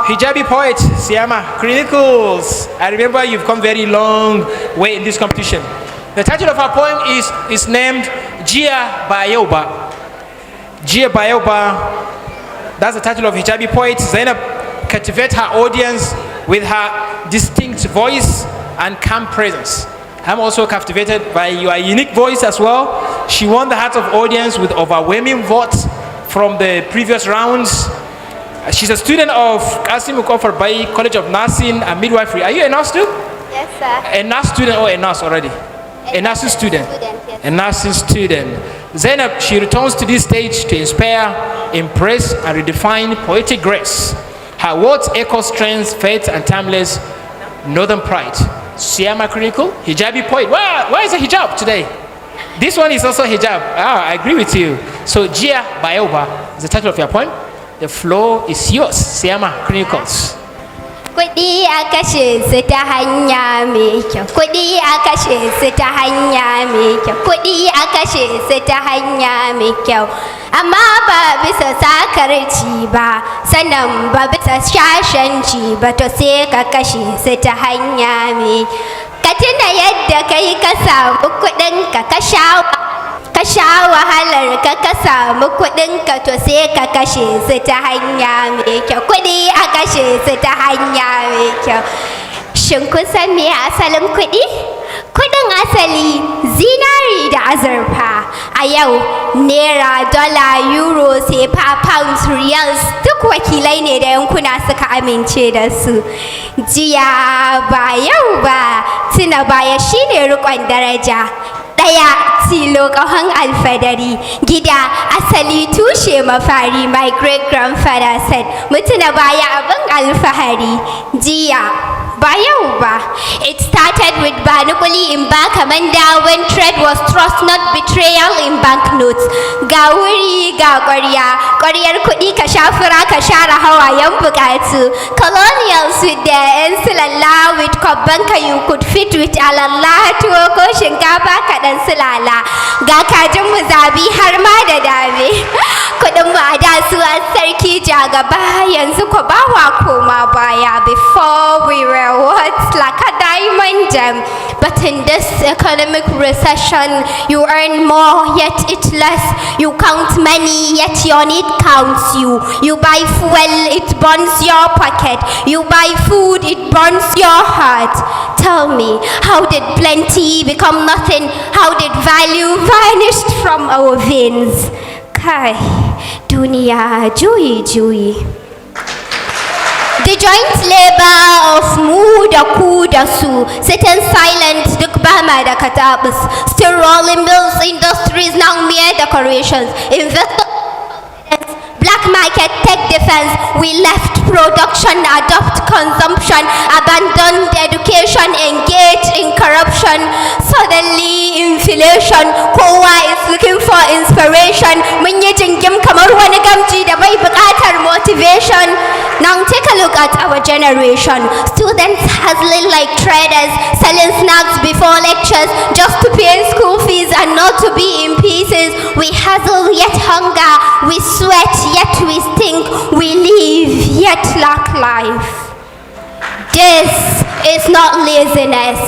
Hijabi poet, Siyama, Chronicles. I remember you've come very long way in this competition. The title of our poem is named Jia Bayoba. Jia Bayoba, that's the title of Hijabi poet. Zainab captivates her audience with her distinct voice and calm presence. I'm also captivated by your unique voice as well. She won the heart of audience with overwhelming votes from the previous rounds. She's a student of Kasim Bay College of Nursing and Midwifery. Are you a nurse too? Yes, sir. A nurse student or a nurse already? A nursing student. Yes. A nursing student. Zainab, she returns to this stage to inspire, impress, and redefine poetic grace. Her words echo strength, faith, and timeless northern pride. Siyama Chronicle, Hijabi poet. Where is the hijab today? This one is also hijab. I agree with you. So, Jia Bayoba is the title of your poem. The floor is yours, Siyama Chronicles. Kuɗi a kashe su ta hanya mai kyau. Kuɗi a kashe su ta hanya mai kyau. Kuɗi a kashe su ta hanya mai kyau. Amma ba bisa sakarci ba, sannan ba bisa shashanci ba, to sai ka kashe su ta hanya mai. Ka tuna yadda kai ka samu kuɗinka ka sha wahalar ka samu kuɗinka, to sai ka kashe su ta hanya mai kyau. Kuɗi a kashe su ta hanya mai kyau. Shin kun san me asalin kuɗi? Kuɗin asali zinari da azurfa. A yau naira, dola, euro, sefa, pounds, riyals duk wakilai ne da yankuna suka amince da su. Jiya ba yau ba, tuna baya shine riƙon daraja. Ɗaya tilo ƙahon alfadari, gida asali tushe mafari. My great grandfather said, mutuna baya abin alfahari. Jiya ba yau ba. It started with Banukuli in Bakamanda when trade was trust, not betrayal in banknotes. Ga wuri ga ƙwaryar kuɗi ka sha fura ka share hawayen buƙatu. Colonials with their ensilalla, with kwabbanka you could fit with alalla, tuwo ko shinkafa kaɗan sulala. Ga kajin mu zabi har ma da dame. Kuɗin mu a da su sarki jagaba, yanzu ko bawa koma baya. Before we were what? Like a diamond gem. But in this economic recession, you earn more, yet it's less. You count money, yet your need counts you. You buy fuel, it burns your pocket. You buy food, it burns your heart. Tell me, how did plenty become nothing? How did value vanish from our veins? Kai, dunia jui. The joint labor of mu da ku da su, sitting silent duk ba ma da katabus. Still rolling mills, industries now mere decorations. Investors, black market, tech defense. We left production, adopt consumption, abandoned education, engage in corruption. Suddenly inflation, kowa is looking for inspiration. Mun yi jingim kamar wani gamji da bai buƙatar motivation. Now take a look at our generation. Students hustling like traders, selling snacks before lectures just to pay school fees and not to be in pieces. We hustle yet hunger, we sweat yet we stink, we live yet lack life. This is not laziness.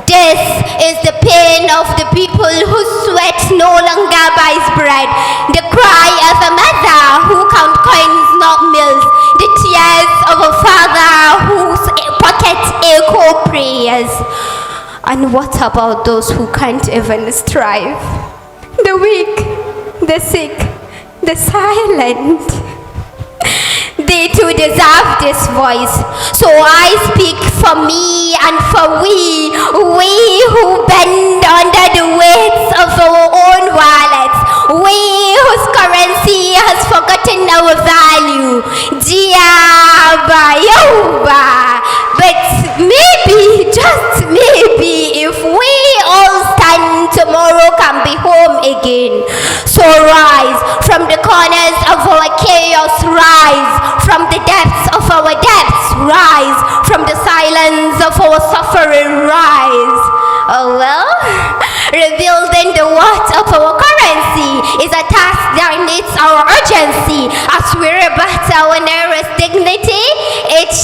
This is the pain of the people whose sweat no longer buys bread. The cry of a mother who counts coins, not mills. The tears of a father whose pockets echo prayers. And what about those who can't even strive? The weak, the sick, the silent. They too deserve this voice. So I speak for me and for we who bend under the weights of our own wallets, we whose currency has forgotten our value. Jia Bayoba. But maybe, just maybe, if we all stand, tomorrow can be home again. So rise from the corners of our chaos, rise from the depths of our depths, rise from the silence of our suffering, rise. Oh well, rebuilding the worth of our currency is a task that needs our urgency. As we rebut our nearest dignity, each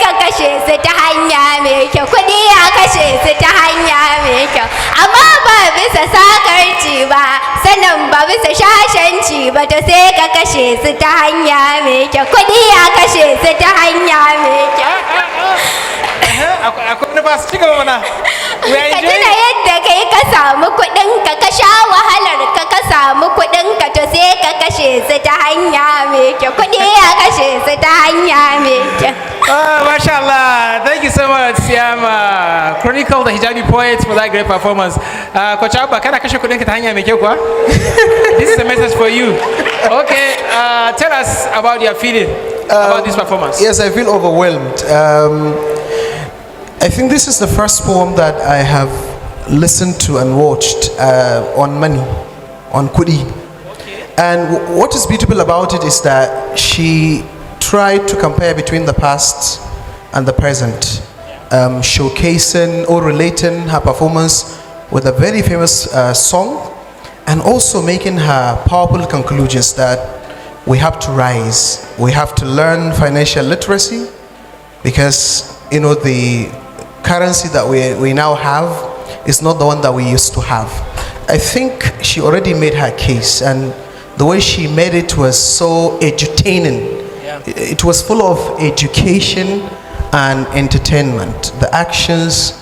ka kashe su ta hanya mai kyau, kuɗi a kashe su ta hanya mai kyau, amma ba bisa sakarci ba, sannan ba bisa shashanci ba, to sai ka kashe su ta hanya mai kyau, kuɗi a kashe su ta hanya mai kyau. Akwai ba su ci gaba mana. Ka tuna yadda kai ka samu kuɗinka, ka sha wahalar ka samu kuɗinka, to sai ka kashe su ta hanya mai kyau, kuɗi a kashe su ta hanya mai kyau. Oh, mashallah. Thank you so much, Siyama. Chronicles, the Hijabi poet, for that great performance. Coach Abba, can I kashe kuɗinka ta hanya mai kyau kuwa? This is a message for you. Okay, tell us about your feeling about this performance. Yes, I feel overwhelmed. I think this is the first poem that I have listened to and watched on money, on Kudi. Okay. And what is beautiful about it is that she tried to compare between the past and the present, showcasing or relating her performance with a very famous song, and also making her powerful conclusions that we have to rise, we have to learn financial literacy, because the currency that we now have is not the one that we used to have. I think she already made her case, and the way she made it was so edutaining. Yeah. It was full of education and entertainment. The actions,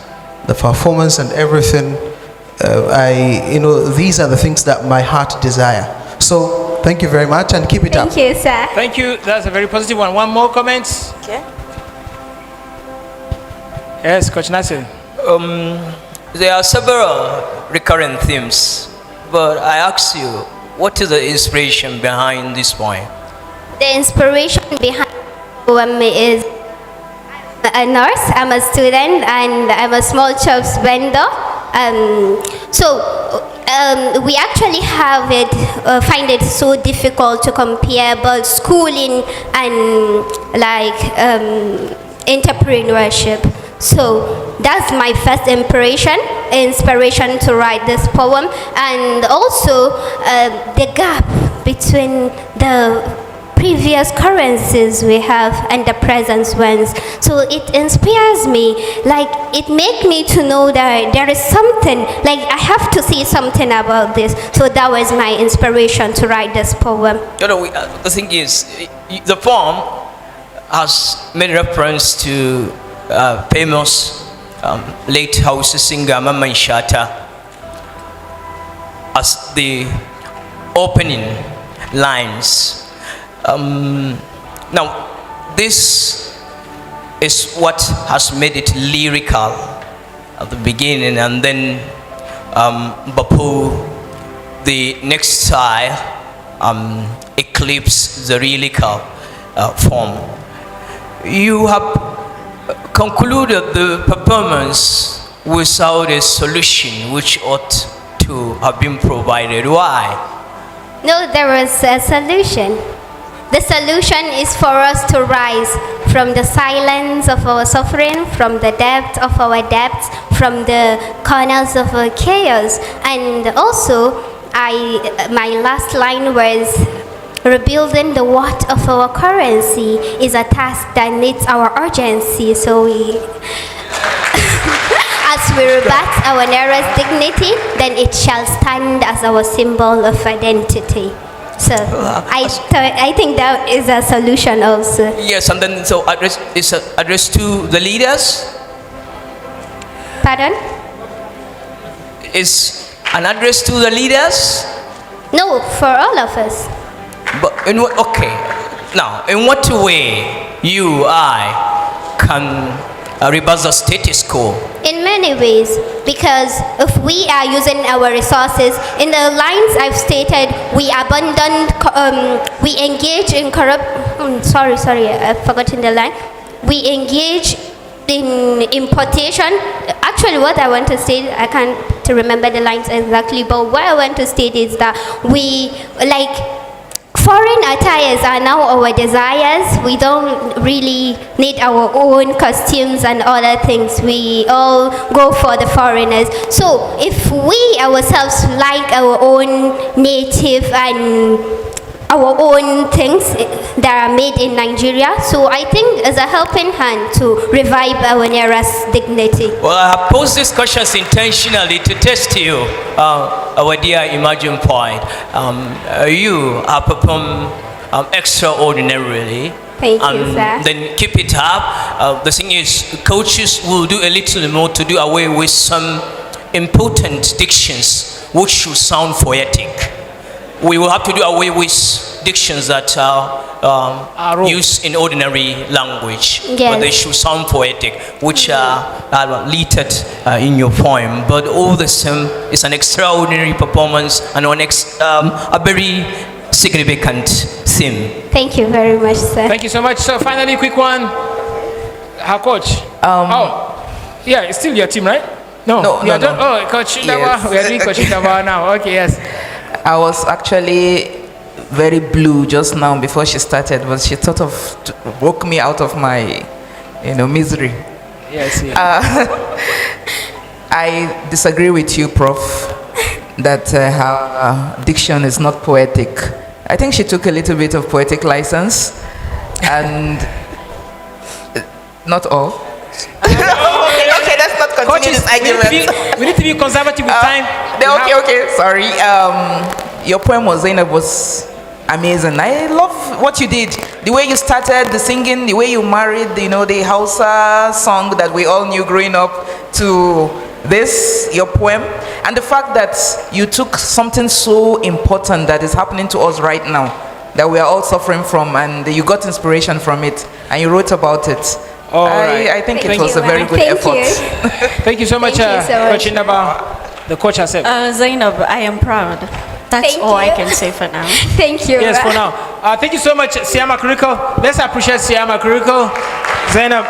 the performance, and everything. These are the things that my heart desire. So thank you very much, and keep it up. Thank you, sir. Thank you. That's a very positive one. One more comment. Okay. Yes, Coach Nasir. There are several recurrent themes, but I ask you, what is the inspiration behind this poem? The inspiration behind the poem is a nurse, I'm a student, and I'm a small chops vendor. We actually find it so difficult to compare both schooling and entrepreneurship. So that's my first inspiration to write this poem, and also the gap between the previous currencies we have and the present ones. So it inspires me, it makes me to know that there is something, I have to see something about this. So that was my inspiration to write this poem. The thing is, the poem has made reference to famous late house singer Mama Shata as the opening lines. Now, this is what has made it lyrical at the beginning, and then Bapu, the next style, eclipse the lyrical form. You have concluded the performance without a solution which ought to have been provided. Why? No, there was a solution. The solution is for us to rise from the silence of our suffering, from the depth of our depths, from the corners of our chaos. And also, my last line was, rebuilding the worth of our currency is a task that needs our urgency. So as we rebut our Naira's dignity, then it shall stand as our symbol of identity. So I think that is a solution also. Yes, and then so it's addressed to the leaders. Pardon? Is an address to the leaders? No, for all of us. But now in what way I can reverse the status quo? In many ways, because if we are using our resources, in the lines I've stated, we abandon, we engage in sorry, I've forgotten the line. We engage in importation. Actually, what I want to say, I can't remember the lines exactly, but what I want to state is that we, foreign attires are now our desires. We don't really need our own costumes and other things. We all go for the foreigners. So if we ourselves like our own native and our own things that are made in Nigeria. So I think as a helping hand to revive our Nera's dignity. Well, I have posed these questions intentionally to test you, our dear Imagine Point. You have performed extraordinarily. Thank you, sir. Then keep it up. The thing is, coaches will do a little more to do away with some important dictions which should sound poetic. We will have to do away with dictions that are used in ordinary language, but they should sound poetic, which are littered in your poem. But all the same, it's an extraordinary performance and a very significant theme. Thank you very much, sir. Thank you so much. So finally, quick one. How coach? Yeah, it's still your team, right? No. No. Oh, Coach Dawa. Yes. We are doing Coach Dawa now. Okay, yes. I was actually very blue just now before she started, but she sort of woke me out of my, misery. Yes. I disagree with you, Prof, that her diction is not poetic. I think she took a little bit of poetic license, and not all. Okay, let's not continue this argument. We need to be conservative with time. Okay, sorry. Your poem was Zainab was amazing. I love what you did. The way you started the singing, the way you married, the Hausa song that we all knew growing up to this, your poem, and the fact that you took something so important that is happening to us right now, that we are all suffering from, and you got inspiration from it, and you wrote about it. I think it was a very good effort. Thank you so much, Coach Indaba, the coach herself. Zainab, I am proud. That's all I can say for now. Thank you. Yes, for now. Thank you so much, Siyama Chronicles. Let's appreciate Siyama Chronicles. Zainab.